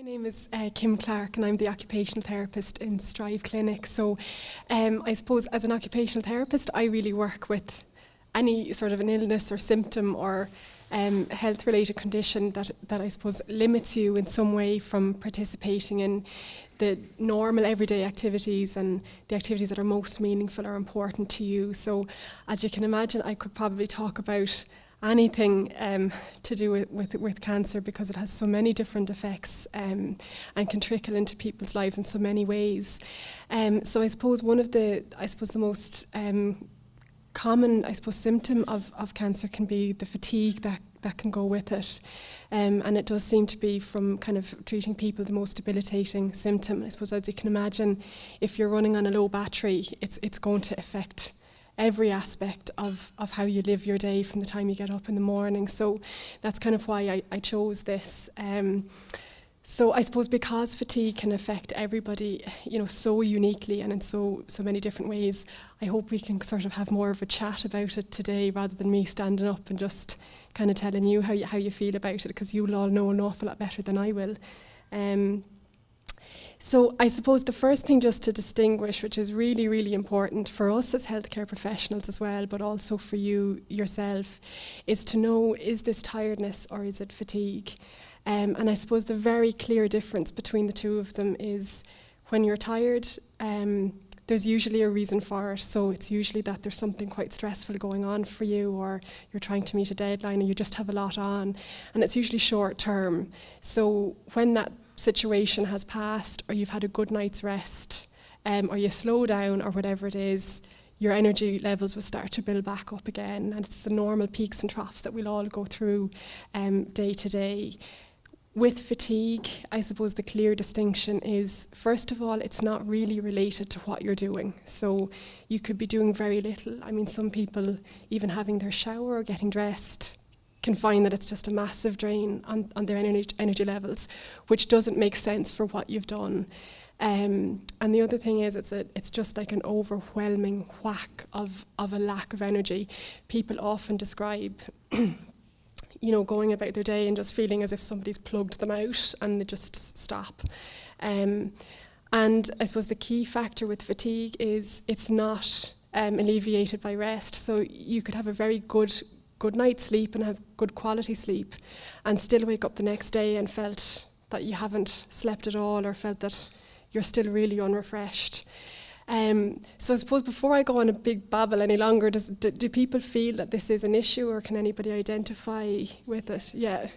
name is Kim Clark, and I'm the occupational therapist in Strive Clinic. So I suppose as an occupational therapist, I really work with any sort of an illness or symptom or health-related condition that I suppose limits you in some way from participating in the normal everyday activities and the activities that are most meaningful or important to you. So as you can imagine, I could probably talk about anything to do with cancer, because it has so many different effects and can trickle into people's lives in so many ways. So I suppose one of the most common symptom of cancer can be the fatigue that can go with it. And it does seem to be, from kind of treating people, the most debilitating symptom. I suppose, as you can imagine, if you're running on a low battery, it's going to affect every aspect of how you live your day from the time you get up in the morning. So that's kind of why I chose this. So I suppose because fatigue can affect everybody, so uniquely and in so many different ways, I hope we can sort of have more of a chat about it today, rather than me standing up and just kind of telling you how you feel about it, because you'll all know an awful lot better than I will. So I suppose the first thing just to distinguish, which is really, really important for us as healthcare professionals as well, but also for you yourself, is to know, is this tiredness or is it fatigue? And I suppose the very clear difference between the two of them is, when you're tired, there's usually a reason for it. So it's usually that there's something quite stressful going on for you, or you're trying to meet a deadline, or you just have a lot on, and it's usually short term. So when that situation has passed, or you've had a good night's rest, or you slow down, or whatever it is, your energy levels will start to build back up again. And it's the normal peaks and troughs that we'll all go through day to day. With fatigue, I suppose the clear distinction is, first of all, it's not really related to what you're doing. So you could be doing very little. I mean, some people, even having their shower or getting dressed, can find that it's just a massive drain on their energy levels, which doesn't make sense for what you've done. And the other thing is, it's just like an overwhelming whack of a lack of energy. People often describe going about their day and just feeling as if somebody's plugged them out and they just stop. And I suppose the key factor with fatigue is it's not alleviated by rest. So you could have a very good night's sleep and have good quality sleep, and still wake up the next day and felt that you haven't slept at all, or felt that you're still really unrefreshed. So I suppose, before I go on a big babble any longer, do people feel that this is an issue, or can anybody identify with it? Yeah.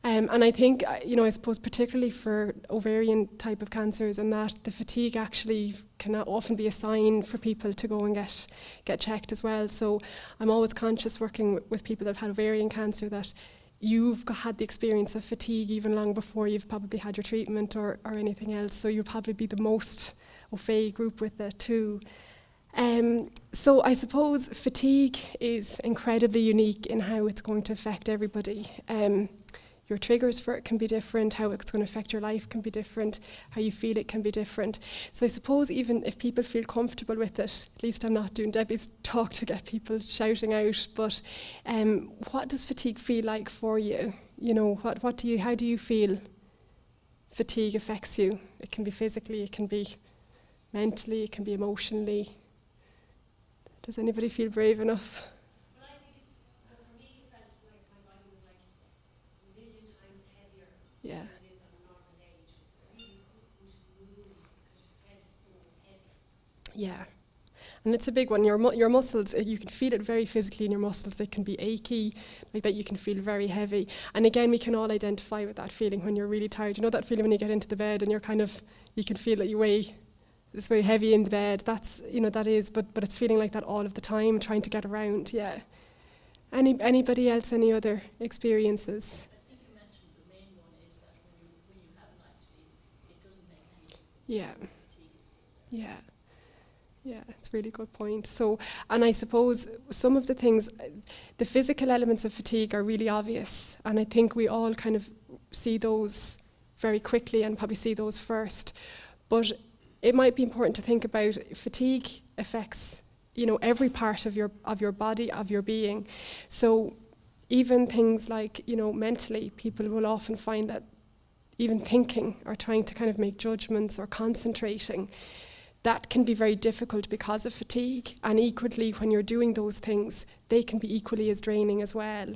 And I think, I suppose particularly for ovarian type of cancers, and that the fatigue actually can often be a sign for people to go and get checked as well. So I'm always conscious, working with people that have had ovarian cancer, that you've had the experience of fatigue even long before you've probably had your treatment or anything else. So you'll probably be the most au fait group with it too. So I suppose fatigue is incredibly unique in how it's going to affect everybody. Your triggers for it can be different, how it's going to affect your life can be different, how you feel it can be different. So I suppose even if people feel comfortable with it, at least I'm not doing Debbie's talk to get people shouting out, but what does fatigue feel like for you? How do you feel fatigue affects you? It can be physically, it can be mentally, it can be emotionally. Does anybody feel brave enough? Yeah. Yeah, and it's a big one. Your muscles, you can feel it very physically in your muscles. They can be achy, like that. You can feel very heavy. And again, we can all identify with that feeling when you're really tired. You know that feeling when you get into the bed and you can feel that it's very heavy in the bed. That's, that is, but it's feeling like that all of the time, trying to get around. Yeah. Anybody else? Any other experiences? Yeah, it's a really good point. So, and I suppose some of the things, the physical elements of fatigue are really obvious, and I think we all kind of see those very quickly and probably see those first. But it might be important to think about fatigue affects, every part of your body, of your being. So even things like, mentally, people will often find that even thinking or trying to kind of make judgments or concentrating, that can be very difficult because of fatigue. And equally, when you're doing those things, they can be equally as draining as well.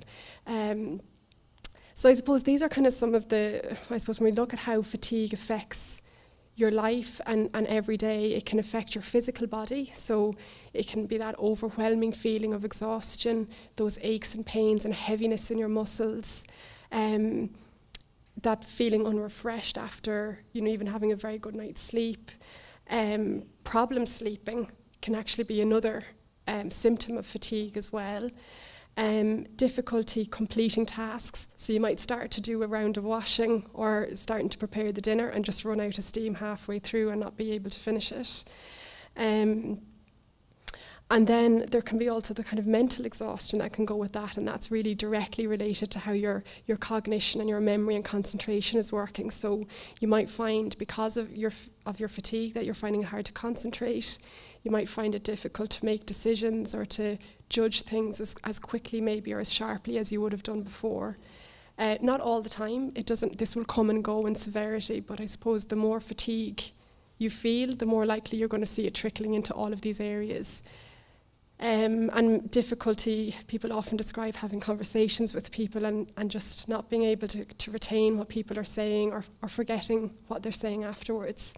So I suppose these are kind of some of the, I suppose when we look at how fatigue affects your life and every day, it can affect your physical body. So it can be that overwhelming feeling of exhaustion, those aches and pains and heaviness in your muscles, that feeling unrefreshed after, even having a very good night's sleep. Problem sleeping can actually be another symptom of fatigue as well. Difficulty completing tasks. So you might start to do a round of washing or starting to prepare the dinner and just run out of steam halfway through and not be able to finish it. And then there can be also the kind of mental exhaustion that can go with that, and that's really directly related to how your cognition and your memory and concentration is working. So you might find, because of your fatigue, that you're finding it hard to concentrate. You might find it difficult to make decisions or to judge things as quickly maybe or as sharply as you would have done before. Not all the time. This will come and go in severity, but I suppose the more fatigue you feel, the more likely you're going to see it trickling into all of these areas. And difficulty, people often describe having conversations with people and just not being able to retain what people are saying or forgetting what they're saying afterwards.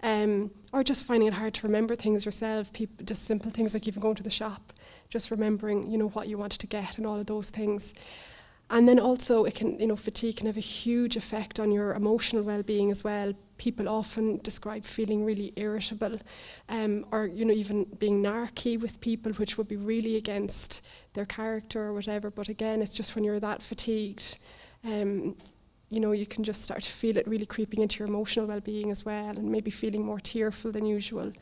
Or just finding it hard to remember things yourself, just simple things like even going to the shop, just remembering, what you wanted to get and all of those things. And then also it can, fatigue can have a huge effect on your emotional well-being as well. People often describe feeling really irritable, or even being narky with people, which would be really against their character or whatever. But again, it's just when you're that fatigued, you can just start to feel it really creeping into your emotional well-being as well, and maybe feeling more tearful than usual.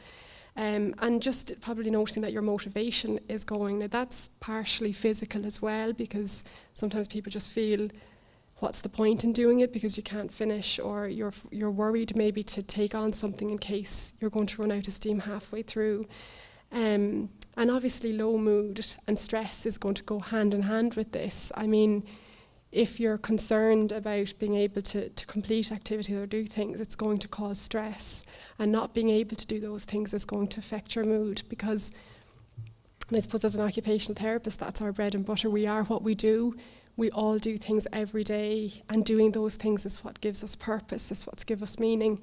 And just probably noticing that your motivation is going. Now that's partially physical as well, because sometimes people just feel, what's the point in doing it because you can't finish, or you're worried maybe to take on something in case you're going to run out of steam halfway through. And obviously low mood and stress is going to go hand in hand with this. I mean, if you're concerned about being able to complete activities or do things, it's going to cause stress. And not being able to do those things is going to affect your mood, because, and I suppose as an occupational therapist, that's our bread and butter. We are what we do. We all do things every day, and doing those things is what gives us purpose, is what gives us meaning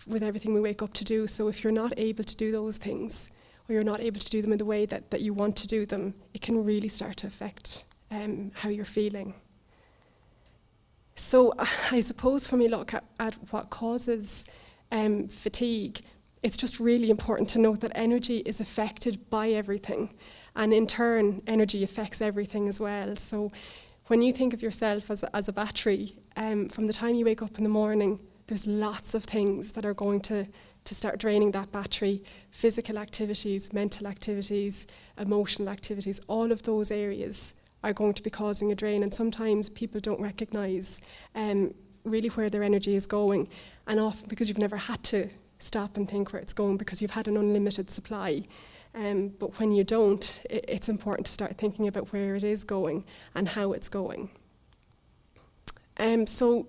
with everything we wake up to do. So if you're not able to do those things, or you're not able to do them in the way that you want to do them, it can really start to affect how you're feeling. So I suppose when we look at what causes fatigue, it's just really important to note that energy is affected by everything, and in turn, energy affects everything as well. So when you think of yourself as a battery, from the time you wake up in the morning, there's lots of things that are going to start draining that battery. Physical activities, mental activities, emotional activities, all of those areas are going to be causing a drain, and sometimes people don't recognise really where their energy is going, and often because you've never had to stop and think where it's going because you've had an unlimited supply. But when you don't, it's important to start thinking about where it is going and how it's going. So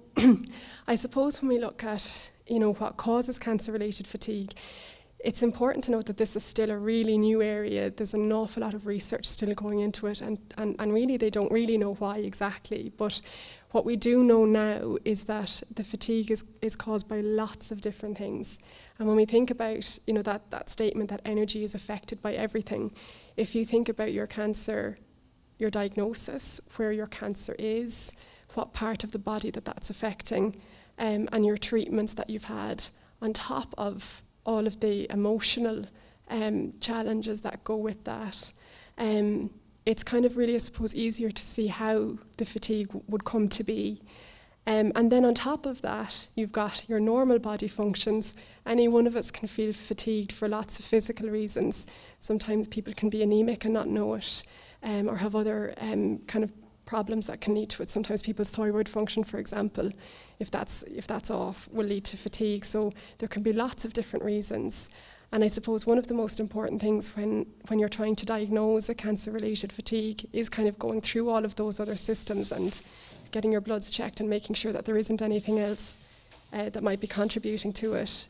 I suppose when we look at what causes cancer-related fatigue, it's important to note that this is still a really new area. There's an awful lot of research still going into it, and really they don't really know why exactly. But what we do know now is that the fatigue is caused by lots of different things. And when we think about that statement that energy is affected by everything, if you think about your cancer, your diagnosis, where your cancer is, what part of the body that's affecting, and your treatments that you've had, on top of all of the emotional challenges that go with that, it's kind of really, I suppose, easier to see how the fatigue would come to be. And then on top of that, you've got your normal body functions. Any one of us can feel fatigued for lots of physical reasons. Sometimes people can be anemic and not know it, or have other kind of problems that can lead to it. Sometimes people's thyroid function, for example, if that's off, will lead to fatigue. So there can be lots of different reasons. And I suppose one of the most important things when you're trying to diagnose a cancer-related fatigue is kind of going through all of those other systems and getting your bloods checked and making sure that there isn't anything else that might be contributing to it.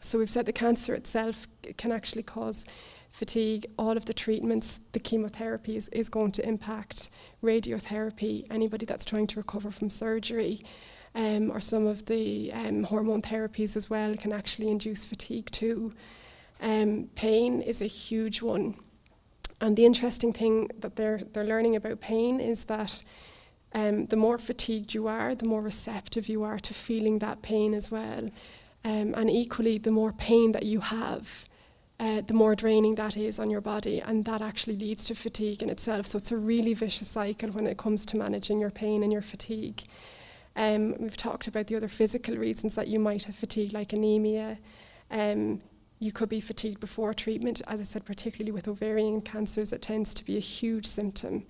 So we've said the cancer itself can actually cause fatigue. All of the treatments, the chemotherapy is going to impact. Radiotherapy, anybody that's trying to recover from surgery, or some of the hormone therapies as well can actually induce fatigue too. Pain is a huge one. And the interesting thing that they're learning about pain is that the more fatigued you are, the more receptive you are to feeling that pain as well. And equally, the more pain that you have, the more draining that is on your body, and that actually leads to fatigue in itself. So it's a really vicious cycle when it comes to managing your pain and your fatigue. We've talked about the other physical reasons that you might have fatigue, like anemia. You could be fatigued before treatment. As I said, particularly with ovarian cancers, it tends to be a huge symptom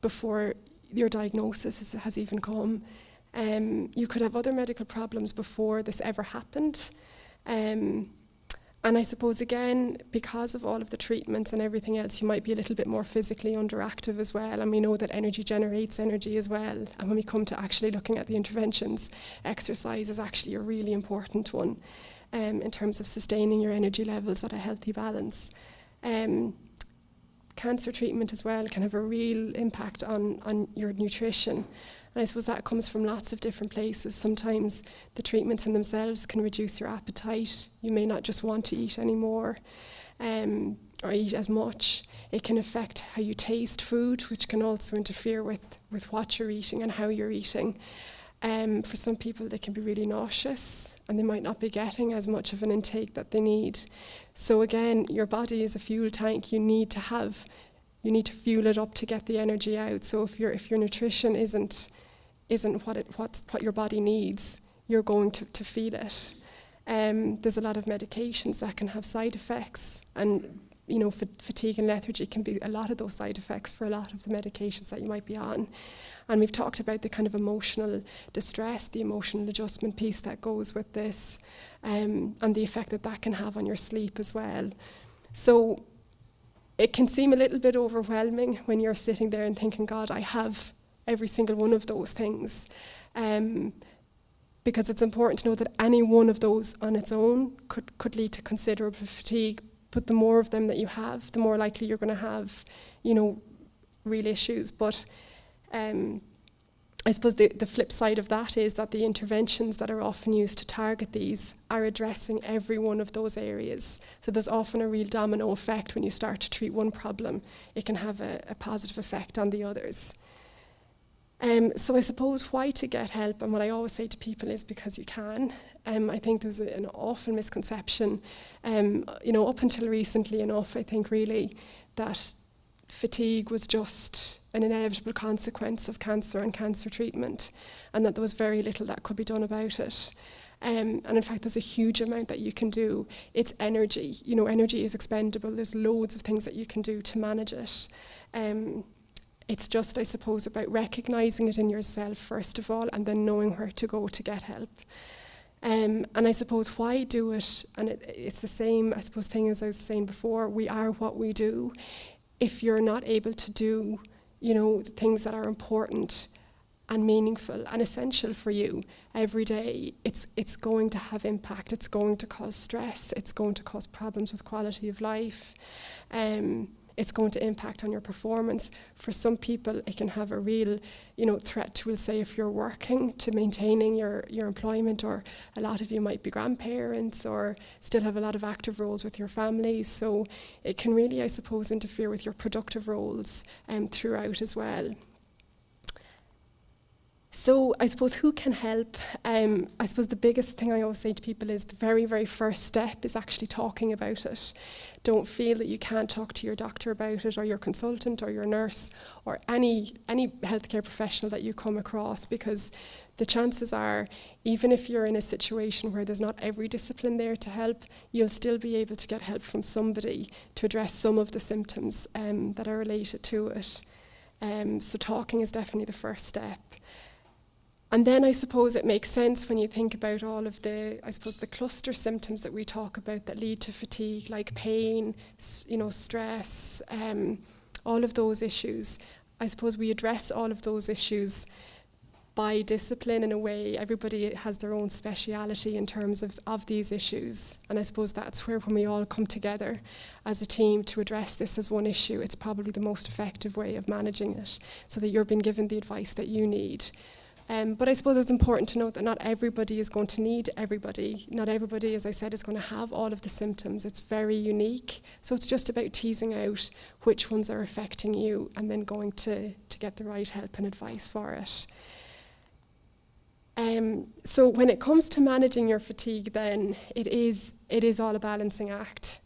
before your diagnosis has even come. You could have other medical problems before this ever happened. And I suppose, again, because of all of the treatments and everything else, you might be a little bit more physically underactive as well. And we know that energy generates energy as well. And when we come to actually looking at the interventions, exercise is actually a really important one in terms of sustaining your energy levels at a healthy balance. Cancer treatment as well can have a real impact on your nutrition. And I suppose that comes from lots of different places. Sometimes the treatments in themselves can reduce your appetite. You may not just want to eat anymore or eat as much. It can affect how you taste food, which can also interfere with what you're eating and how you're eating. For some people, they can be really nauseous and they might not be getting as much of an intake that they need. So again, your body is a fuel tank. You need to fuel it up to get the energy out. So if your nutrition isn't what your body needs, you're going to feel it. There's a lot of medications that can have side effects, and fatigue and lethargy can be a lot of those side effects for a lot of the medications that you might be on. And we've talked about the kind of emotional distress, the emotional adjustment piece that goes with this, and the effect that can have on your sleep as well. So it can seem a little bit overwhelming when you're sitting there and thinking, God, I have every single one of those things. Because it's important to know that any one of those on its own could lead to considerable fatigue. But the more of them that you have, the more likely you're going to have, real issues. But I suppose the flip side of that is that the interventions that are often used to target these are addressing every one of those areas. So there's often a real domino effect when you start to treat one problem. It can have a positive effect on the others. So I suppose why to get help, and what I always say to people is because you can. I think there's an awful misconception, up until recently enough, I think really, that fatigue was just an inevitable consequence of cancer and cancer treatment, and that there was very little that could be done about it. And in fact, there's a huge amount that you can do. It's energy. Energy is expendable. There's loads of things that you can do to manage it. It's just, I suppose, about recognising it in yourself, first of all, and then knowing where to go to get help. And I suppose why do it? And it's the same, I suppose, thing as I was saying before. We are what we do. If you're not able to do, the things that are important and meaningful and essential for you every day, it's going to have impact. It's going to cause stress. It's going to cause problems with quality of life. It's going to impact on your performance. For some people, it can have a real, threat to, we'll say, if you're working, to maintaining your employment, or a lot of you might be grandparents or still have a lot of active roles with your families. So it can really, I suppose, interfere with your productive roles throughout as well. So I suppose who can help? I suppose the biggest thing I always say to people is the very, very first step is actually talking about it. Don't feel that you can't talk to your doctor about it, or your consultant, or your nurse, or any healthcare professional that you come across, because the chances are, even if you're in a situation where there's not every discipline there to help, you'll still be able to get help from somebody to address some of the symptoms that are related to it. So talking is definitely the first step. And then I suppose it makes sense when you think about all of the, I suppose, the cluster symptoms that we talk about that lead to fatigue, like pain, stress, all of those issues. I suppose we address all of those issues by discipline in a way. Everybody has their own speciality in terms of these issues. And I suppose that's where, when we all come together as a team to address this as one issue, it's probably the most effective way of managing it, so that you're being given the advice that you need. But I suppose it's important to note that not everybody is going to need everybody. Not everybody, as I said, is going to have all of the symptoms. It's very unique. So it's just about teasing out which ones are affecting you and then going to get the right help and advice for it. So when it comes to managing your fatigue, then it is all a balancing act.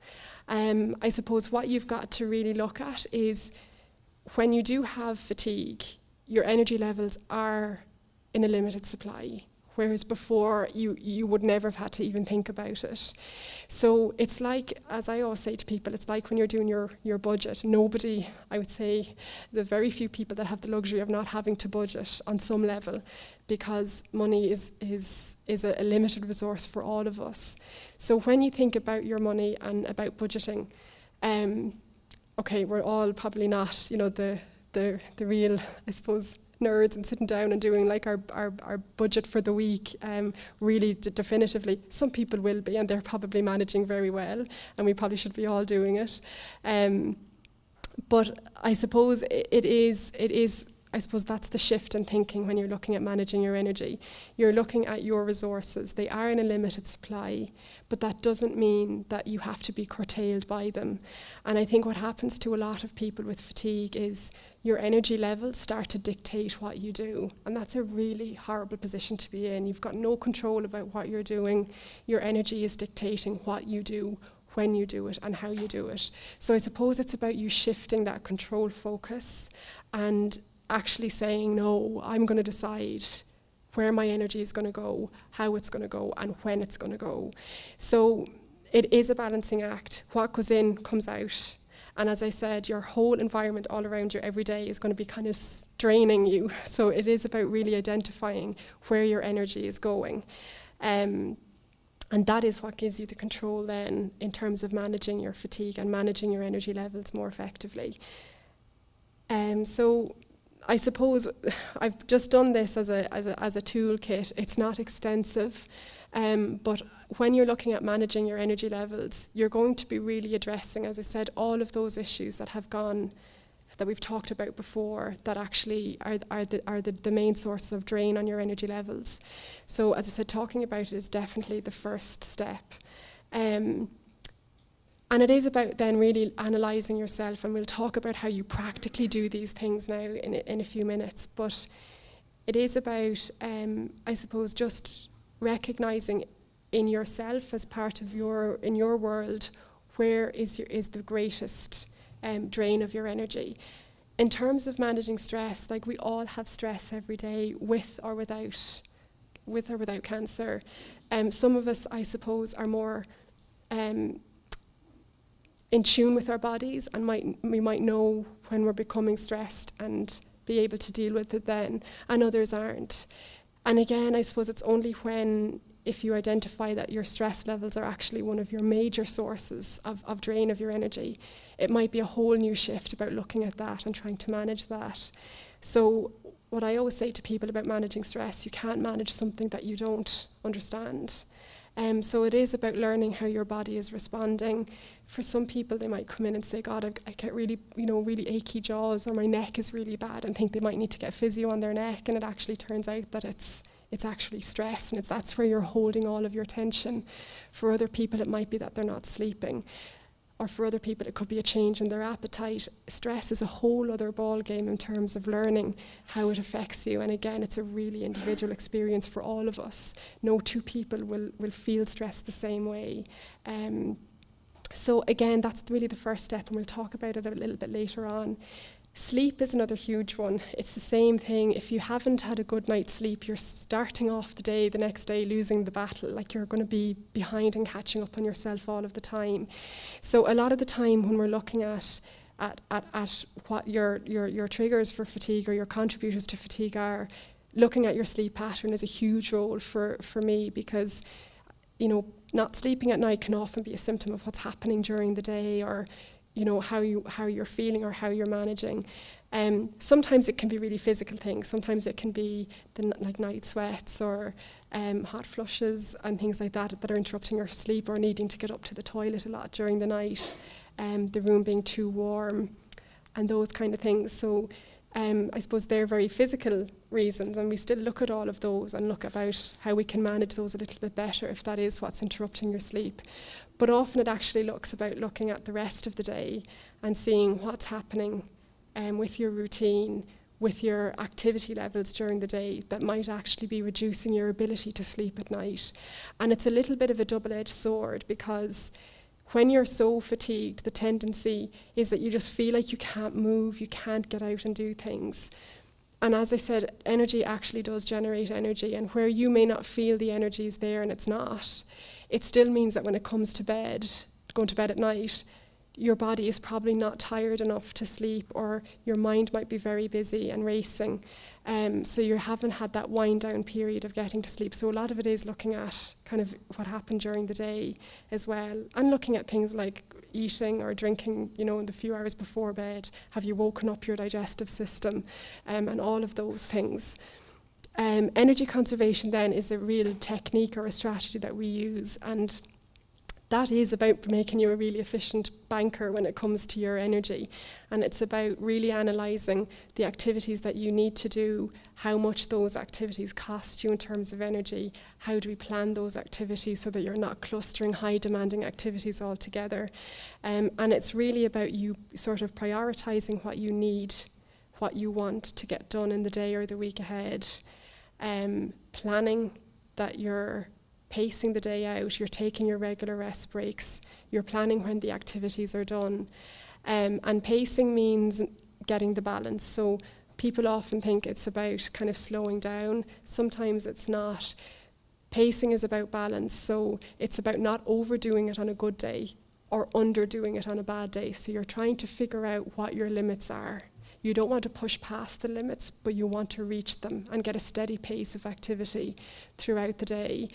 I suppose what you've got to really look at is when you do have fatigue, your energy levels are in a limited supply, whereas before you would never have had to even think about it. So it's like, as I always say to people, it's like when you're doing your budget. Nobody, I would say, there's very few people that have the luxury of not having to budget on some level, because money is a limited resource for all of us. So when you think about your money and about budgeting, okay, we're all probably not, the real, I suppose, nerds and sitting down and doing like our budget for the week really definitively. Some people will be, and they're probably managing very well, and we probably should be all doing it. But I suppose it is. I suppose that's the shift in thinking when you're looking at managing your energy. You're looking at your resources. They are in a limited supply, but that doesn't mean that you have to be curtailed by them. And I think what happens to a lot of people with fatigue is your energy levels start to dictate what you do. And that's a really horrible position to be in. You've got no control about what you're doing. Your energy is dictating what you do, when you do it, and how you do it. So I suppose it's about you shifting that control focus and actually saying, no, I'm going to decide where my energy is going to go, how it's going to go, and when it's going to go. So it is a balancing act. What goes in comes out. And as I said, your whole environment all around you every day is going to be kind of draining you. So it is about really identifying where your energy is going. And that is what gives you the control then in terms of managing your fatigue and managing your energy levels more effectively. So I suppose I've just done this as a toolkit. It's not extensive, but when you're looking at managing your energy levels, you're going to be really addressing, as I said, all of those issues that we've talked about before, that actually are the main source of drain on your energy levels. So as I said, talking about it is definitely the first step. And it is about then really analysing yourself, and we'll talk about how you practically do these things now in a few minutes. But it is about, I suppose, just recognising in yourself as part of in your world, where is the greatest drain of your energy. In terms of managing stress, like we all have stress every day, with or without cancer. Some of us, I suppose, are more in tune with our bodies, and we might know when we're becoming stressed and be able to deal with it then, and others aren't. And again, I suppose it's only if you identify that your stress levels are actually one of your major sources of drain of your energy, it might be a whole new shift about looking at that and trying to manage that. So what I always say to people about managing stress, you can't manage something that you don't understand. So it is about learning how your body is responding. For some people, they might come in and say, God, I get really, really achy jaws, or my neck is really bad, and think they might need to get physio on their neck. And it actually turns out that it's actually stress, and that's where you're holding all of your tension. For other people, it might be that they're not sleeping. Or for other people, it could be a change in their appetite. Stress is a whole other ball game in terms of learning how it affects you. And again, it's a really individual experience for all of us. No two people will feel stress the same way. So again, that's really the first step, and we'll talk about it a little bit later on. Sleep is another huge one. It's the same thing. If you haven't had a good night's sleep, you're starting off the next day losing the battle. Like, you're going to be behind and catching up on yourself all of the time. So a lot of the time when we're looking at what your triggers for fatigue or your contributors to fatigue are, looking at your sleep pattern is a huge role for me, because not sleeping at night can often be a symptom of what's happening during the day, or how you're feeling or how you're managing. Sometimes it can be really physical things. Sometimes it can be like night sweats or hot flushes and things like that are interrupting your sleep, or needing to get up to the toilet a lot during the night, the room being too warm, and those kind of things. So I suppose they're very physical reasons, and we still look at all of those and look about how we can manage those a little bit better if that is what's interrupting your sleep. But often it actually looks about looking at the rest of the day and seeing what's happening with your routine, with your activity levels during the day, that might actually be reducing your ability to sleep at night. And it's a little bit of a double-edged sword, because when you're so fatigued, the tendency is that you just feel like you can't move, you can't get out and do things. And as I said, energy actually does generate energy, and where you may not feel the energy is there and it's not, it still means that when it comes to bed, going to bed at night, your body is probably not tired enough to sleep, or your mind might be very busy and racing. So you haven't had that wind down period of getting to sleep. So a lot of it is looking at kind of what happened during the day as well, and looking at things like eating or drinking, in the few hours before bed. Have you woken up your digestive system, and all of those things. Energy conservation then is a real technique or a strategy that we use, and that is about making you a really efficient banker when it comes to your energy. And it's about really analysing the activities that you need to do, how much those activities cost you in terms of energy, how do we plan those activities so that you're not clustering high demanding activities all together. And it's really about you sort of prioritising what you need, what you want to get done in the day or the week ahead, planning that you're pacing the day out, you're taking your regular rest breaks, you're planning when the activities are done. And pacing means getting the balance. So people often think it's about kind of slowing down. Sometimes it's not. Pacing is about balance. So it's about not overdoing it on a good day or underdoing it on a bad day. So you're trying to figure out what your limits are. You don't want to push past the limits, but you want to reach them and get a steady pace of activity throughout the day.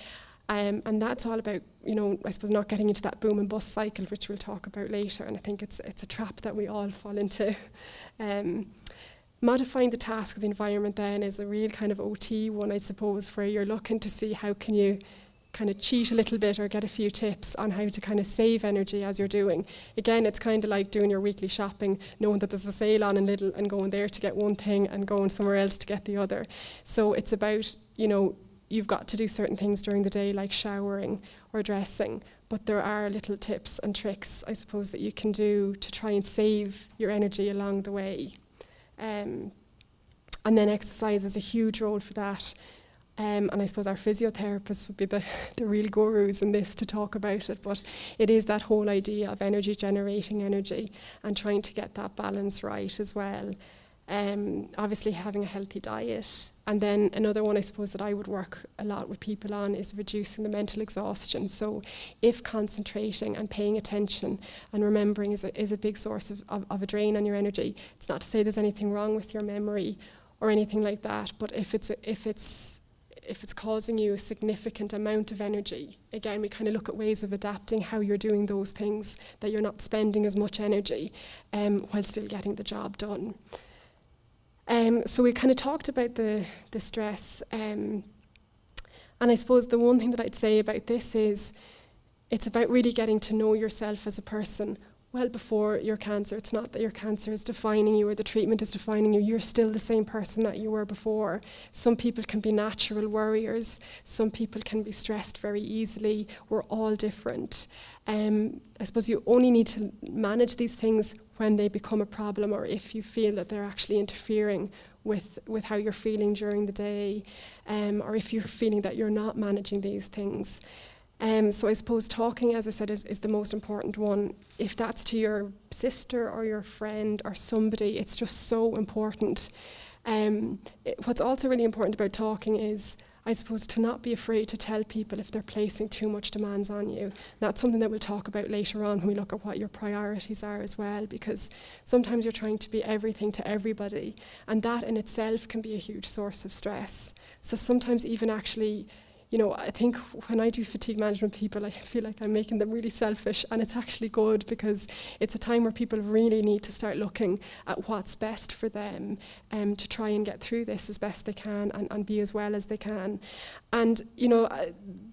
And that's all about, I suppose, not getting into that boom and bust cycle, which we'll talk about later. And I think it's a trap that we all fall into. Modifying the task of the environment then is a real kind of OT one, I suppose, where you're looking to see how can you kind of cheat a little bit or get a few tips on how to kind of save energy as you're doing. Again, it's kind of like doing your weekly shopping, knowing that there's a sale on in Lidl and going there to get one thing and going somewhere else to get the other. So it's about, you've got to do certain things during the day, like showering or dressing, but there are little tips and tricks, I suppose, that you can do to try and save your energy along the way. And then exercise is a huge role for that. And I suppose our physiotherapists would be the real gurus in this to talk about it, but it is that whole idea of energy generating energy and trying to get that balance right as well. Obviously having a healthy diet. And then another one I suppose that I would work a lot with people on is reducing the mental exhaustion. So if concentrating and paying attention and remembering is a big source of a drain on your energy, it's not to say there's anything wrong with your memory or anything like that, but if it's causing you a significant amount of energy, again, we kind of look at ways of adapting how you're doing those things, that you're not spending as much energy while still getting the job done. So we kind of talked about the stress, and I suppose the one thing that I'd say about this is it's about really getting to know yourself as a person well before your cancer. It's not that your cancer is defining you or the treatment is defining you. You're still the same person that you were before. Some people can be natural worriers. Some people can be stressed very easily. We're all different. I suppose you only need to manage these things when they become a problem, or if you feel that they're actually interfering with how you're feeling during the day, or if you're feeling that you're not managing these things. So I suppose talking, as I said, is the most important one. If that's to your sister or your friend or somebody, it's just so important. What's also really important about talking is I suppose to not be afraid to tell people if they're placing too much demands on you. That's something that we'll talk about later on when we look at what your priorities are as well, because sometimes you're trying to be everything to everybody, and that in itself can be a huge source of stress. So sometimes even actually, I think when I do fatigue management people, I feel like I'm making them really selfish, and it's actually good because it's a time where people really need to start looking at what's best for them to try and get through this as best they can and be as well as they can. And,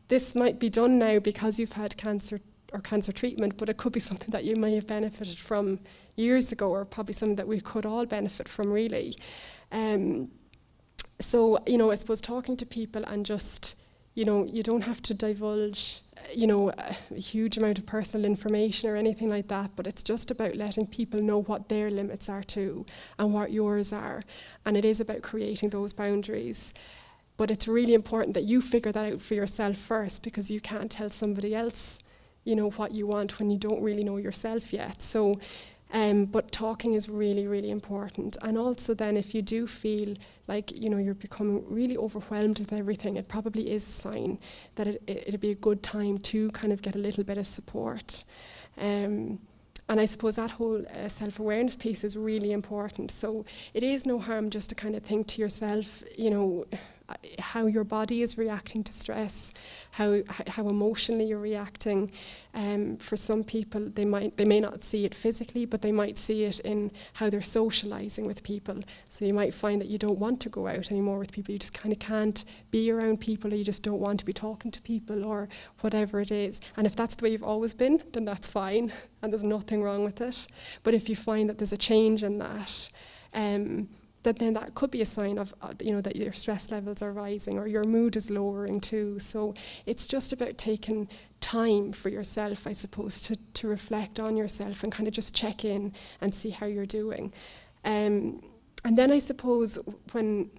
this might be done now because you've had cancer or cancer treatment, but it could be something that you may have benefited from years ago, or probably something that we could all benefit from, really. So, I suppose talking to people and just, you don't have to divulge, a huge amount of personal information or anything like that, but it's just about letting people know what their limits are too and what yours are. And it is about creating those boundaries. But it's really important that you figure that out for yourself first, because you can't tell somebody else, what you want when you don't really know yourself yet. So, but talking is really, really important. And also then if you do feel like, you're becoming really overwhelmed with everything, it probably is a sign that it'd be a good time to kind of get a little bit of support. And I suppose that whole self-awareness piece is really important. So it is no harm just to kind of think to yourself, how your body is reacting to stress, how emotionally you're reacting. For some people, they may not see it physically, but they might see it in how they're socializing with people. So you might find that you don't want to go out anymore with people. You just kind of can't be around people, or you just don't want to be talking to people, or whatever it is. And if that's the way you've always been, then that's fine, and there's nothing wrong with it. But if you find that there's a change in that, then that could be a sign of, that your stress levels are rising or your mood is lowering too. So it's just about taking time for yourself, I suppose, to reflect on yourself and kind of just check in and see how you're doing. And then I suppose when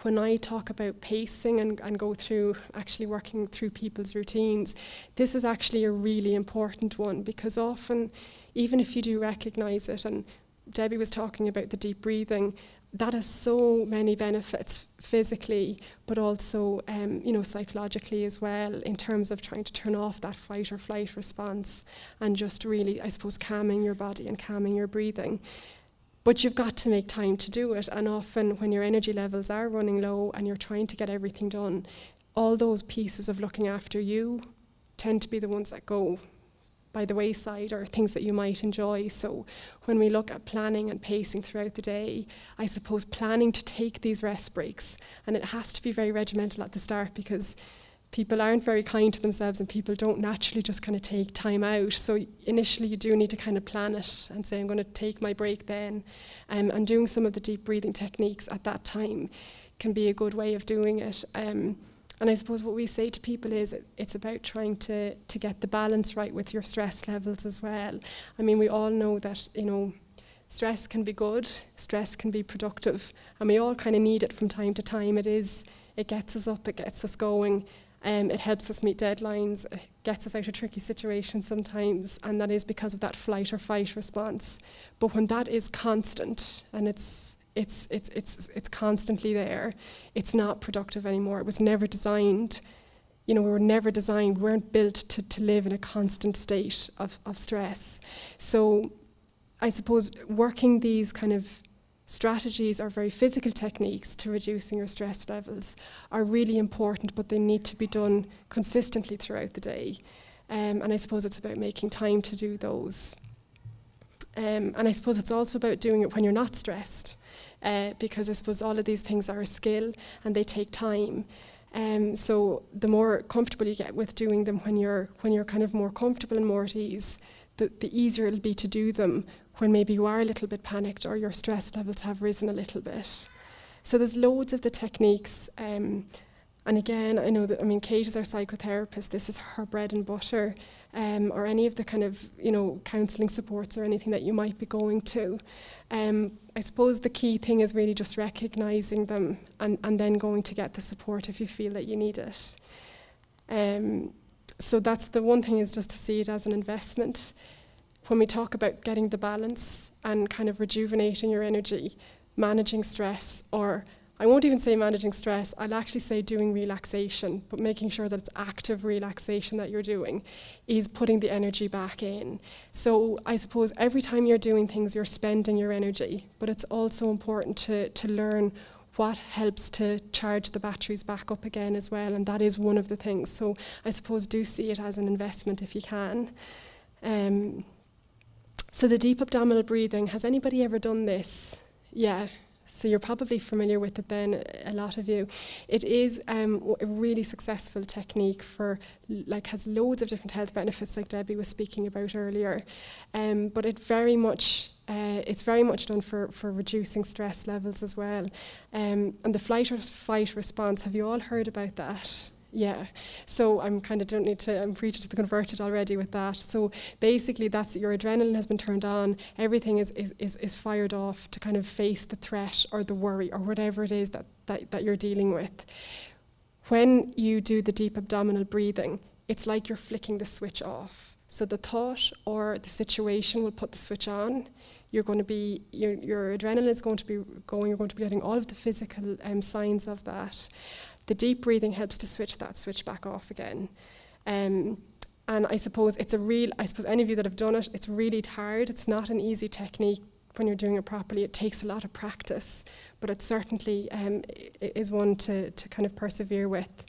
I talk about pacing and go through actually working through people's routines, this is actually a really important one, because often, even if you do recognize it, and Debbie was talking about the deep breathing, that has so many benefits physically, but also psychologically as well, in terms of trying to turn off that fight or flight response and just really, I suppose, calming your body and calming your breathing. But you've got to make time to do it, and often when your energy levels are running low and you're trying to get everything done, all those pieces of looking after you tend to be the ones that go by the wayside, or things that you might enjoy. So when we look at planning and pacing throughout the day, I suppose planning to take these rest breaks, and it has to be very regimental at the start, because people aren't very kind to themselves and people don't naturally just kind of take time out. So initially you do need to kind of plan it and say, I'm going to take my break then. And doing some of the deep breathing techniques at that time can be a good way of doing it. And I suppose what we say to people is it's about trying to get the balance right with your stress levels as well. I mean, we all know that, stress can be good, stress can be productive, and we all kind of need it from time to time. It gets us up, it gets us going, it helps us meet deadlines, it gets us out of tricky situations sometimes, and that is because of that flight or fight response. But when that is constant, and it's constantly there, it's not productive anymore. It was never designed, we weren't built to live in a constant state of stress. So I suppose working these kind of strategies or very physical techniques to reducing your stress levels are really important, but they need to be done consistently throughout the day. And I suppose it's about making time to do those. And I suppose it's also about doing it when you're not stressed, because I suppose all of these things are a skill and they take time. So the more comfortable you get with doing them when you're kind of more comfortable and more at ease, the easier it'll be to do them when maybe you are a little bit panicked or your stress levels have risen a little bit. So there's loads of the techniques. And again, I know that, Kate is our psychotherapist, this is her bread and butter, or any of the kind of, counselling supports or anything that you might be going to. I suppose the key thing is really just recognising them and then going to get the support if you feel that you need it. So that's the one thing, is just to see it as an investment. When we talk about getting the balance and kind of rejuvenating your energy, managing stress, or I won't even say managing stress, I'll actually say doing relaxation, but making sure that it's active relaxation that you're doing is putting the energy back in. So I suppose every time you're doing things, you're spending your energy, but it's also important to learn what helps to charge the batteries back up again as well, and that is one of the things. So I suppose do see it as an investment if you can. So the deep abdominal breathing, has anybody ever done this? Yeah. So you're probably familiar with it then, a lot of you. It is a really successful technique for, has loads of different health benefits like Debbie was speaking about earlier. But it's very much done for reducing stress levels as well. And the flight or fight response, have you all heard about that? Yeah, so I'm preaching to the converted already with that. So basically that's your adrenaline has been turned on, everything is fired off to kind of face the threat or the worry or whatever it is that you're dealing with. When you do the deep abdominal breathing, it's like you're flicking the switch off. So the thought or the situation will put the switch on. You're going to be, your adrenaline is going to be going, you're going to be getting all of the physical signs of that. The deep breathing helps to switch that switch back off again. And I suppose any of you that have done it, it's really hard. It's not an easy technique when you're doing it properly. It takes a lot of practice, but it certainly is one to kind of persevere with.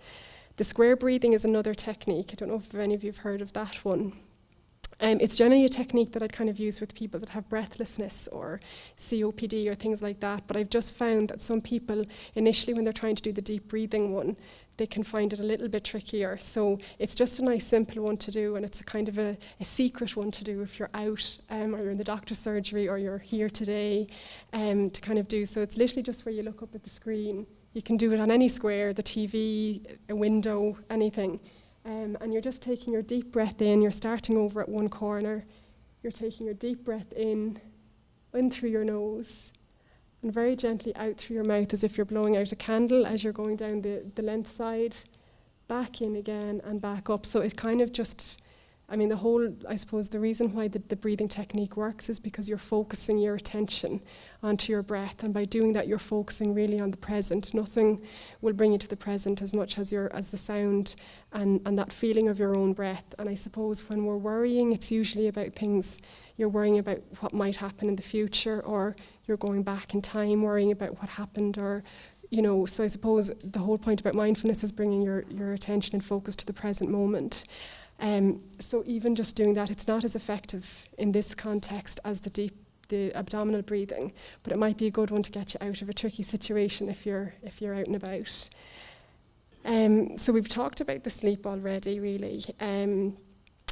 The square breathing is another technique. I don't know if any of you have heard of that one. It's generally a technique that I'd kind of use with people that have breathlessness or COPD or things like that, but I've just found that some people, initially when they're trying to do the deep breathing one, they can find it a little bit trickier. So it's just a nice simple one to do, and it's a kind of a secret one to do if you're out or you're in the doctor's surgery or you're here today to kind of do. So it's literally just where you look up at the screen. You can do it on any square, the TV, a window, anything. And you're just taking your deep breath in, you're starting over at one corner, you're taking your deep breath in through your nose, and very gently out through your mouth as if you're blowing out a candle as you're going down the length side, back in again and back up. So it kind of just, the reason why the breathing technique works is because you're focusing your attention onto your breath, and by doing that you're focusing really on the present. Nothing will bring you to the present as much as the sound and that feeling of your own breath. And I suppose when we're worrying, it's usually about things you're worrying about what might happen in the future, or you're going back in time worrying about what happened, or so I suppose the whole point about mindfulness is bringing your attention and focus to the present moment. So even just doing that, it's not as effective in this context as the abdominal breathing, but it might be a good one to get you out of a tricky situation if you're out and about. So we've talked about the sleep already, really.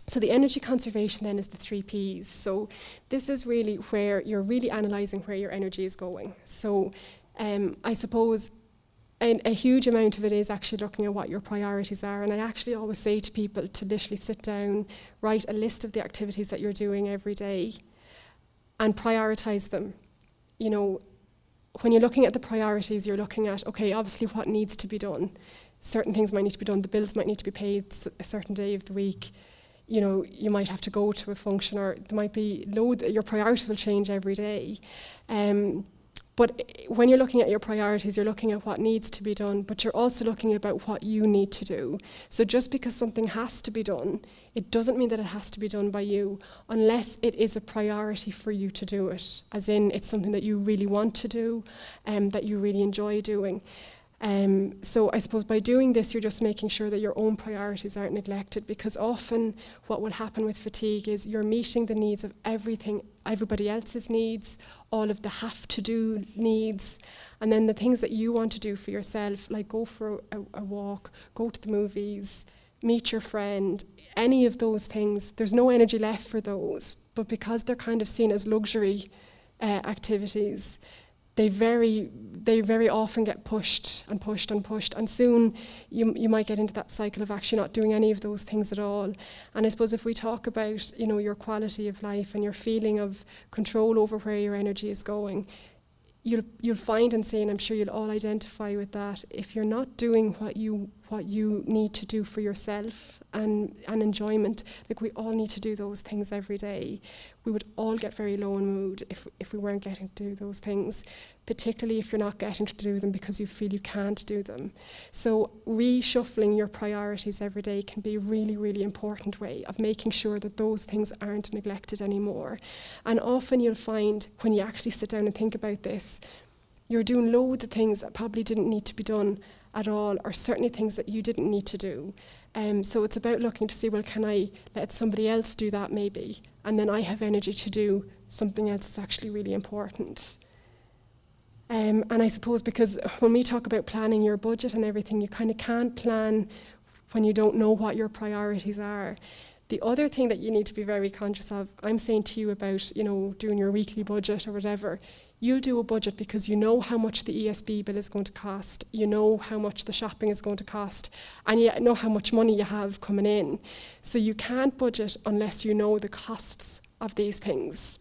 So the energy conservation then is the 3 Ps. So this is really where you're really analysing where your energy is going. So I suppose a huge amount of it is actually looking at what your priorities are. And I actually always say to people to literally sit down, write a list of the activities that you're doing every day and prioritise them. When you're looking at the priorities, you're looking at, okay, obviously what needs to be done. Certain things might need to be done. The bills might need to be paid a certain day of the week. You might have to go to a function, or there might be your priorities will change every day. But when you're looking at your priorities, you're looking at what needs to be done, but you're also looking about what you need to do. So just because something has to be done, it doesn't mean that it has to be done by you, unless it is a priority for you to do it, as in it's something that you really want to do, that you really enjoy doing. So I suppose by doing this, you're just making sure that your own priorities aren't neglected, because often what will happen with fatigue is you're meeting the needs of everybody else's needs, all of the have-to-do needs, and then the things that you want to do for yourself, like go for a walk, go to the movies, meet your friend, any of those things, there's no energy left for those. But because they're kind of seen as luxury activities, they very often get pushed and pushed and pushed, and soon you might get into that cycle of actually not doing any of those things at all. And I suppose if we talk about your quality of life and your feeling of control over where your energy is going, you'll find and see, and I'm sure you'll all identify with that, if you're not doing what you what you need to do for yourself and enjoyment. Like, we all need to do those things every day. We would all get very low in mood if we weren't getting to do those things, particularly if you're not getting to do them because you feel you can't do them. So reshuffling your priorities every day can be a really, really important way of making sure that those things aren't neglected anymore. And often you'll find when you actually sit down and think about this, you're doing loads of things that probably didn't need to be done at all, or certainly things that you didn't need to do. So it's about looking to see, well, can I let somebody else do that maybe? And then I have energy to do something else that's actually really important. And I suppose because when we talk about planning your budget and everything, you kind of can't plan when you don't know what your priorities are. The other thing that you need to be very conscious of, I'm saying to you about, doing your weekly budget or whatever, you'll do a budget because you know how much the ESB bill is going to cost, you know how much the shopping is going to cost, and you know how much money you have coming in. So you can't budget unless you know the costs of these things.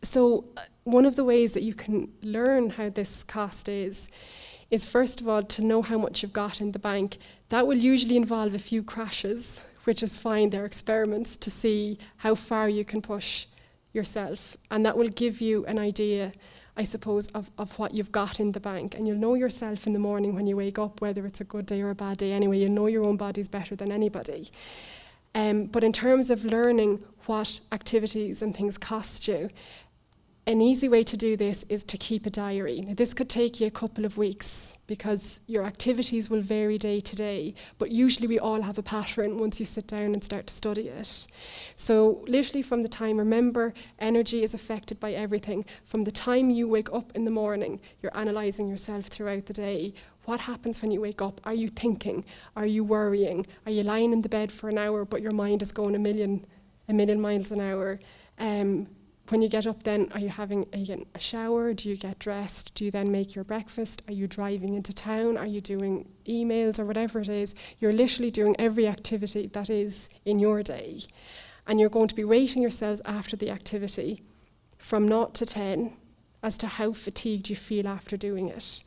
So one of the ways that you can learn how this cost is first of all to know how much you've got in the bank. That will usually involve a few crashes, which is fine. They're experiments to see how far you can push yourself, and that will give you an idea, I suppose, of what you've got in the bank. And you'll know yourself in the morning when you wake up, whether it's a good day or a bad day anyway. You'll know your own body's better than anybody. But in terms of learning what activities and things cost you, an easy way to do this is to keep a diary. Now, this could take you a couple of weeks because your activities will vary day to day, but usually we all have a pattern once you sit down and start to study it. So literally from the time, remember, energy is affected by everything. From the time you wake up in the morning, you're analysing yourself throughout the day. What happens when you wake up? Are you thinking? Are you worrying? Are you lying in the bed for an hour but your mind is going a million miles an hour? When you get up then, are you getting a shower? Do you get dressed? Do you then make your breakfast? Are you driving into town? Are you doing emails or whatever it is? You're literally doing every activity that is in your day. And you're going to be rating yourselves after the activity from 0 to 10 as to how fatigued you feel after doing it.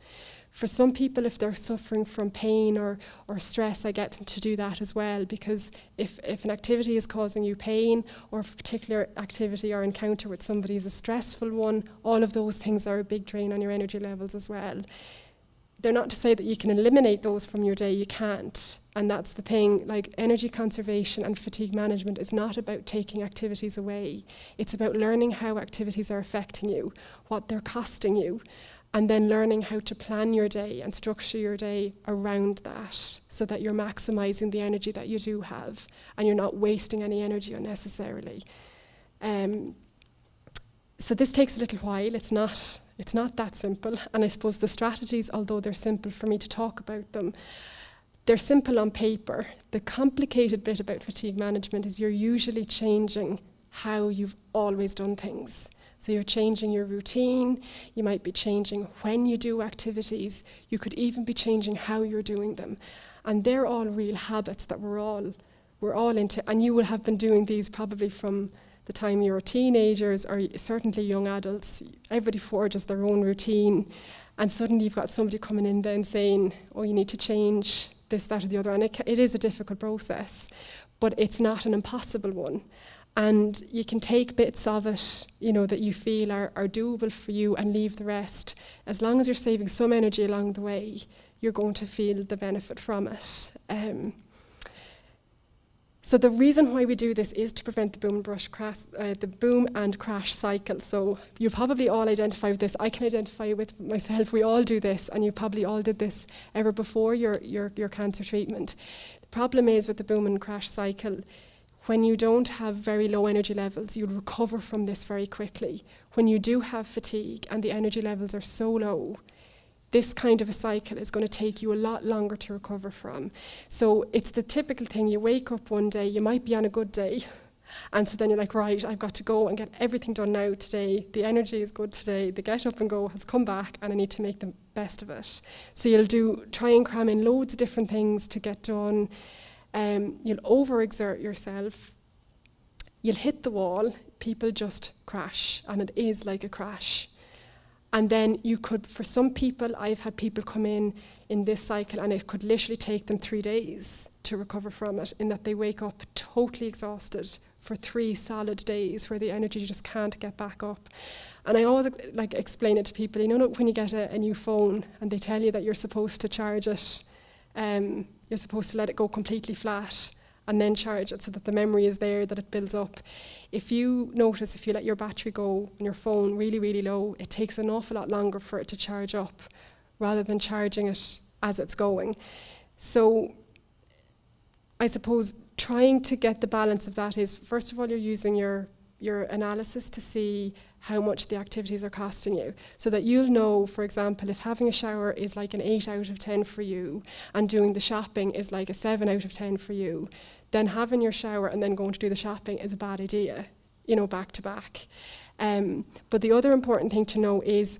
For some people, if they're suffering from pain or stress, I get them to do that as well, because if an activity is causing you pain, or if a particular activity or encounter with somebody is a stressful one, all of those things are a big drain on your energy levels as well. They're not to say that you can eliminate those from your day, you can't. And that's the thing, like energy conservation and fatigue management is not about taking activities away. It's about learning how activities are affecting you, what they're costing you, and then learning how to plan your day and structure your day around that so that you're maximizing the energy that you do have and you're not wasting any energy unnecessarily. So this takes a little while. It's not that simple. And I suppose the strategies, although they're simple for me to talk about them, they're simple on paper. The complicated bit about fatigue management is you're usually changing how you've always done things. So you're changing your routine, you might be changing when you do activities, you could even be changing how you're doing them. And they're all real habits that we're all into, and you will have been doing these probably from the time you're teenagers or certainly young adults. Everybody forges their own routine, and suddenly you've got somebody coming in then saying, oh, you need to change this, that or the other. And it is a difficult process, but it's not an impossible one. And you can take bits of it, that you feel are doable for you and leave the rest. As long as you're saving some energy along the way, you're going to feel the benefit from it. So the reason why we do this is to prevent the boom and crash cycle. So you'll probably all identify with this. I can identify with myself. We all do this, and you probably all did this ever before your cancer treatment. The problem is with the boom and crash cycle, when you don't have very low energy levels, you'll recover from this very quickly. When you do have fatigue and the energy levels are so low, this kind of a cycle is going to take you a lot longer to recover from. So it's the typical thing, you wake up one day, you might be on a good day, and so then you're like, right, I've got to go and get everything done now today. The energy is good today, the get up and go has come back, and I need to make the best of it. So you'll try and cram in loads of different things to get done. You'll overexert yourself, you'll hit the wall, people just crash, and it is like a crash. And then you could, for some people, I've had people come in this cycle and it could literally take them 3 days to recover from it, in that they wake up totally exhausted for 3 solid days where the energy just can't get back up. And I always explain it to people, when you get a new phone and they tell you that you're supposed to charge it, you're supposed to let it go completely flat and then charge it so that the memory is there, that it builds up. If you notice, if you let your battery go on your phone really, really low, it takes an awful lot longer for it to charge up rather than charging it as it's going. So I suppose trying to get the balance of that is, first of all, you're using your analysis to see how much the activities are costing you, so that you'll know, for example, if having a shower is like an 8 out of 10 for you and doing the shopping is like a 7 out of 10 for you, then having your shower and then going to do the shopping is a bad idea, back to back. But the other important thing to know is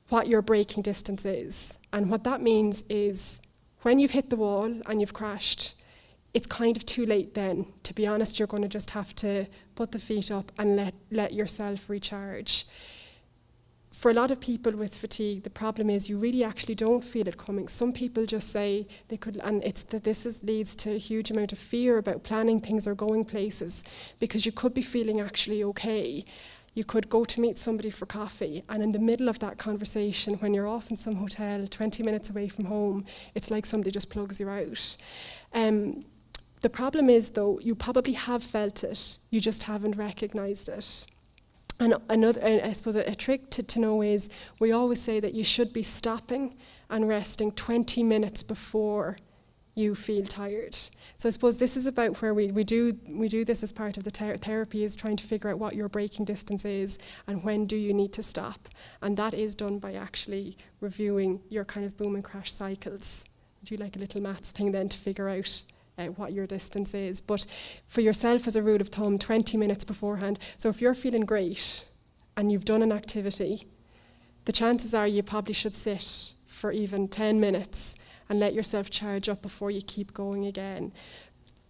what your braking distance is. And what that means is when you've hit the wall and you've crashed, it's kind of too late then. To be honest, you're going to just have to put the feet up and let yourself recharge. For a lot of people with fatigue, the problem is you really actually don't feel it coming. Some people just say they could, and it's that leads to a huge amount of fear about planning things or going places, because you could be feeling actually okay. You could go to meet somebody for coffee, and in the middle of that conversation, when you're off in some hotel 20 minutes away from home, it's like somebody just plugs you out. The problem is, though, you probably have felt it, you just haven't recognised it. And I suppose a trick to know is, we always say that you should be stopping and resting 20 minutes before you feel tired. So I suppose this is about where we do this as part of the therapy, is trying to figure out what your braking distance is and when do you need to stop. And that is done by actually reviewing your kind of boom and crash cycles. Do like a little maths thing then to figure out what your distance is. But for yourself, as a rule of thumb, 20 minutes beforehand. So if you're feeling great and you've done an activity, the chances are you probably should sit for even 10 minutes and let yourself charge up before you keep going again.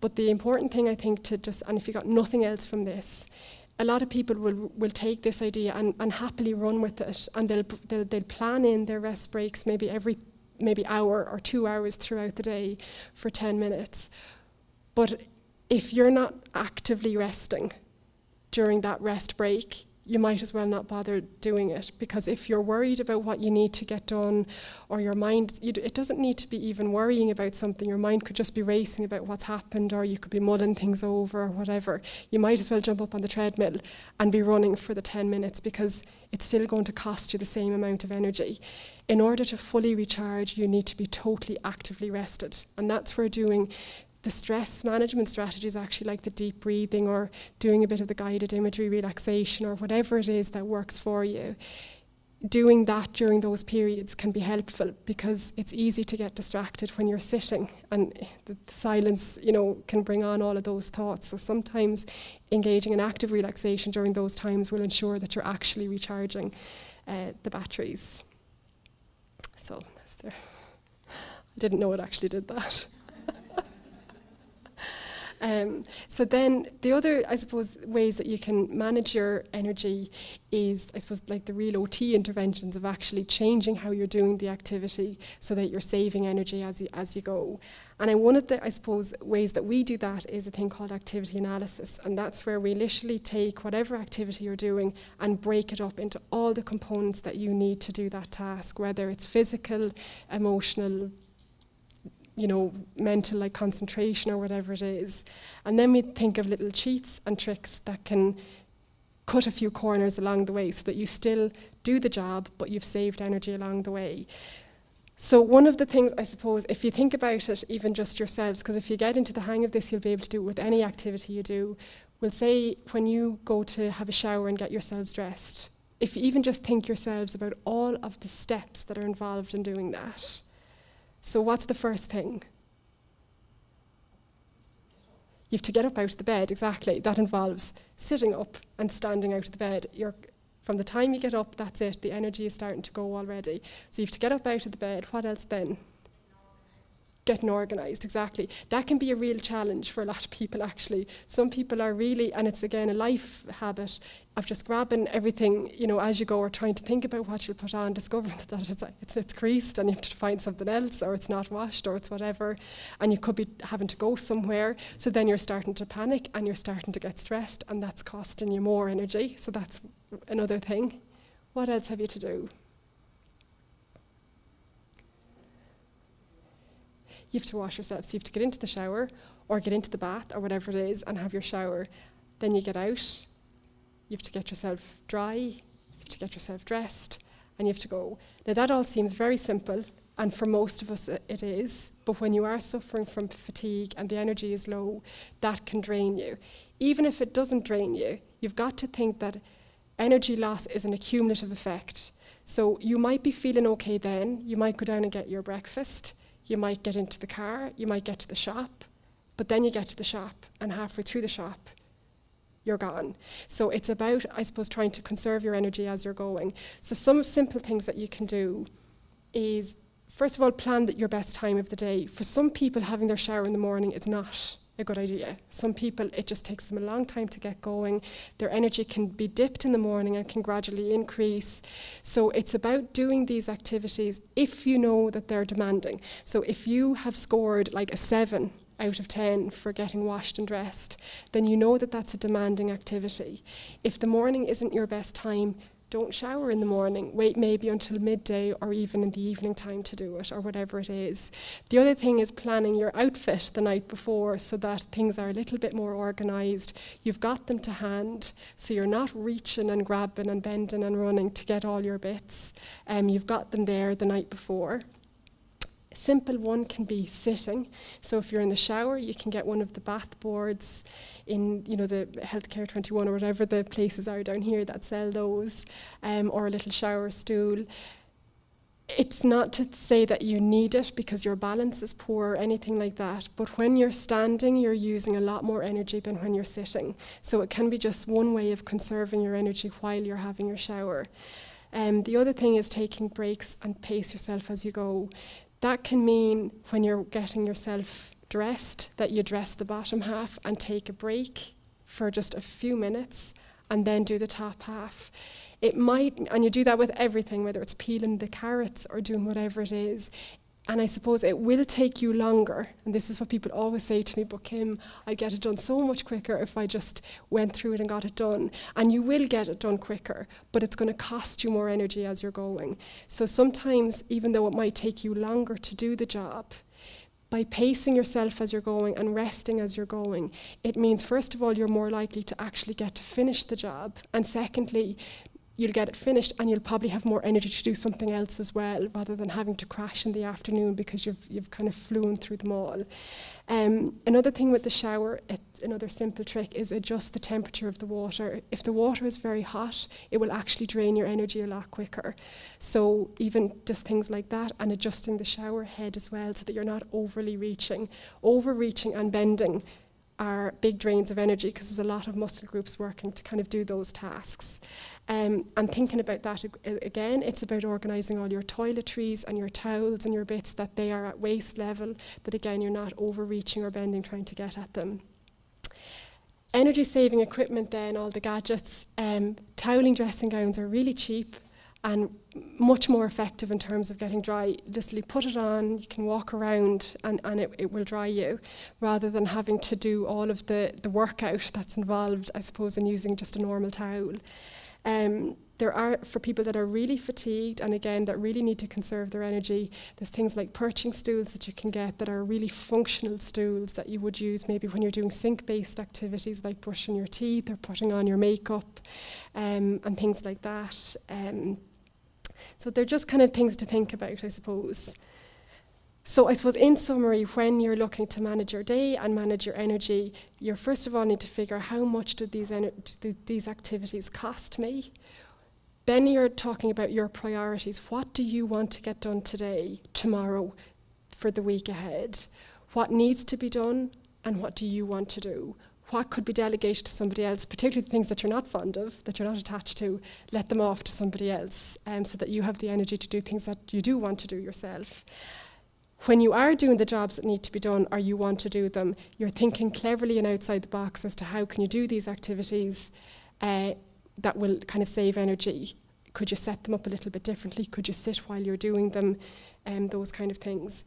But the important thing, I think, and if you got nothing else from this, a lot of people will take this idea and happily run with it, and they'll plan in their rest breaks maybe hour or 2 hours throughout the day for 10 minutes. But if you're not actively resting during that rest break, you might as well not bother doing it, because if you're worried about what you need to get done, or your mind, it doesn't need to be even worrying about something, your mind could just be racing about what's happened, or you could be mulling things over or whatever. You might as well jump up on the treadmill and be running for the 10 minutes, because it's still going to cost you the same amount of energy. In order to fully recharge, you need to be totally actively rested, and that's where doing the stress management strategies, actually, like the deep breathing or doing a bit of the guided imagery relaxation or whatever it is that works for you, doing that during those periods can be helpful, because it's easy to get distracted when you're sitting, and the silence, can bring on all of those thoughts. So sometimes engaging in active relaxation during those times will ensure that you're actually recharging the batteries. So that's there. I didn't know it actually did that. So then the other, I suppose, ways that you can manage your energy is, I suppose, like the real OT interventions of actually changing how you're doing the activity so that you're saving energy as you go. And one of the, I suppose, ways that we do that is a thing called activity analysis. And that's where we literally take whatever activity you're doing and break it up into all the components that you need to do that task, whether it's physical, emotional, mental, like concentration or whatever it is. And then we think of little cheats and tricks that can cut a few corners along the way so that you still do the job, but you've saved energy along the way. So one of the things, I suppose, if you think about it, even just yourselves, because if you get into the hang of this, you'll be able to do it with any activity you do. We'll say when you go to have a shower and get yourselves dressed, if you even just think yourselves about all of the steps that are involved in doing that. So what's the first thing? You have to get up out of the bed, exactly. That involves sitting up and standing out of the bed. From the time you get up, that's it. The energy is starting to go already. So you have to get up out of the bed. What else then? Getting organised, exactly. That can be a real challenge for a lot of people, actually. Some people are really, and it's again a life habit of just grabbing everything, as you go, or trying to think about what you'll put on, discovering that it's creased and you have to find something else, or it's not washed, or it's whatever, and you could be having to go somewhere. So then you're starting to panic and you're starting to get stressed, and that's costing you more energy. So that's another thing. What else have you to do? You have to wash yourself. So you have to get into the shower or get into the bath or whatever it is and have your shower. Then you get out. You have to get yourself dry. You have to get yourself dressed, and you have to go. Now that all seems very simple, and for most of us it is. But when you are suffering from fatigue and the energy is low, that can drain you. Even if it doesn't drain you, you've got to think that energy loss is an accumulative effect. So you might be feeling okay then. You might go down and get your breakfast. You might get into the car, you might get to the shop, but then you get to the shop, and halfway through the shop, you're gone. So it's about, I suppose, trying to conserve your energy as you're going. So some simple things that you can do is, first of all, plan your best time of the day. For some people, having their shower in the morning is not a good idea. Some people, it just takes them a long time to get going. Their energy can be dipped in the morning and can gradually increase. So it's about doing these activities if you know that they're demanding. So if you have scored like a 7 out of 10 for getting washed and dressed, then you know that that's a demanding activity. If the morning isn't your best time, don't shower in the morning. Wait maybe until midday or even in the evening time to do it, or whatever it is. The other thing is planning your outfit the night before so that things are a little bit more organised. You've got them to hand, so you're not reaching and grabbing and bending and running to get all your bits. You've got them there the night before. A simple one can be sitting. So if you're in the shower, you can get one of the bath boards in, the Healthcare 21 or whatever the places are down here that sell those, or a little shower stool. It's not to say that you need it because your balance is poor or anything like that, but when you're standing, you're using a lot more energy than when you're sitting. So it can be just one way of conserving your energy while you're having your shower. The other thing is taking breaks and pace yourself as you go. That can mean when you're getting yourself dressed, that you dress the bottom half and take a break for just a few minutes and then do the top half. It might, and you do that with everything, whether it's peeling the carrots or doing whatever it is. And I suppose it will take you longer. And this is what people always say to me, but Kim, I'd get it done so much quicker if I just went through it and got it done. And you will get it done quicker, but it's going to cost you more energy as you're going. So sometimes, even though it might take you longer to do the job, by pacing yourself as you're going and resting as you're going, it means, first of all, you're more likely to actually get to finish the job. And secondly, you'll get it finished and you'll probably have more energy to do something else as well, rather than having to crash in the afternoon because you've kind of flown through them all. Another thing with the shower, another simple trick, is adjust the temperature of the water. If the water is very hot, it will actually drain your energy a lot quicker. So even just things like that, and adjusting the shower head as well so that you're not overly reaching. Overreaching and bending are big drains of energy because there's a lot of muscle groups working to kind of do those tasks. And thinking about that again, it's about organising all your toiletries and your towels and your bits, that they are at waist level, that again you're not overreaching or bending trying to get at them. Energy saving equipment then, all the gadgets, toweling dressing gowns are really cheap and much more effective in terms of getting dry. Just put it on, you can walk around and it will dry you, rather than having to do all of the workout that's involved, I suppose, in using just a normal towel. There are, for people that are really fatigued and again that really need to conserve their energy, there's things like perching stools that you can get that are really functional stools that you would use maybe when you're doing sink-based activities like brushing your teeth or putting on your makeup, and things like that. So they're just kind of things to think about, I suppose. So I suppose in summary, when you're looking to manage your day and manage your energy, you first of all need to figure how much do these activities cost me. Then you're talking about your priorities. What do you want to get done today, tomorrow, for the week ahead? What needs to be done and what do you want to do? What could be delegated to somebody else, particularly the things that you're not fond of, that you're not attached to, let them off to somebody else, so that you have the energy to do things that you do want to do yourself. when you are doing the jobs that need to be done or you want to do them, you're thinking cleverly and outside the box as to how can you do these activities that will kind of save energy. Could you set them up a little bit differently? Could you sit while you're doing them? Those kind of things.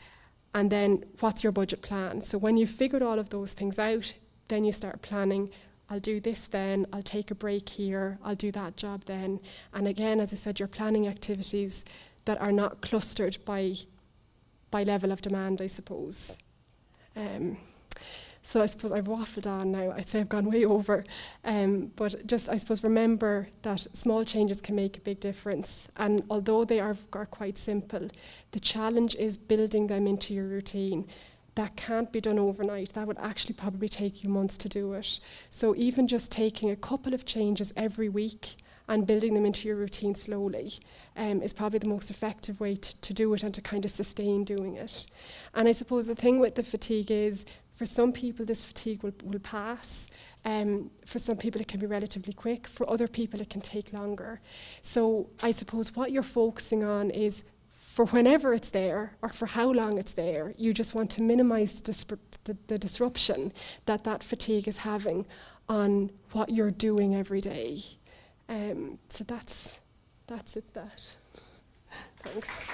And then what's your budget plan? So when you've figured all of those things out, then you start planning, I'll do this then, I'll take a break here, I'll do that job then. And again, as I said, you're planning activities that are not clustered by level of demand, I suppose. So I suppose I've waffled on now. I'd say I've gone way over. But just, I suppose, remember that small changes can make a big difference. And although they are quite simple, the challenge is building them into your routine. That can't be done overnight. That would actually probably take you months to do it. So even just taking a couple of changes every week and building them into your routine slowly is probably the most effective way to do it and to kind of sustain doing it. And I suppose the thing with the fatigue is, for some people, this fatigue will pass. For some people, it can be relatively quick. For other people, it can take longer. So I suppose what you're focusing on is, for whenever it's there or for how long it's there, you just want to minimize the disruption that fatigue is having on what you're doing every day. So that's it. Thanks.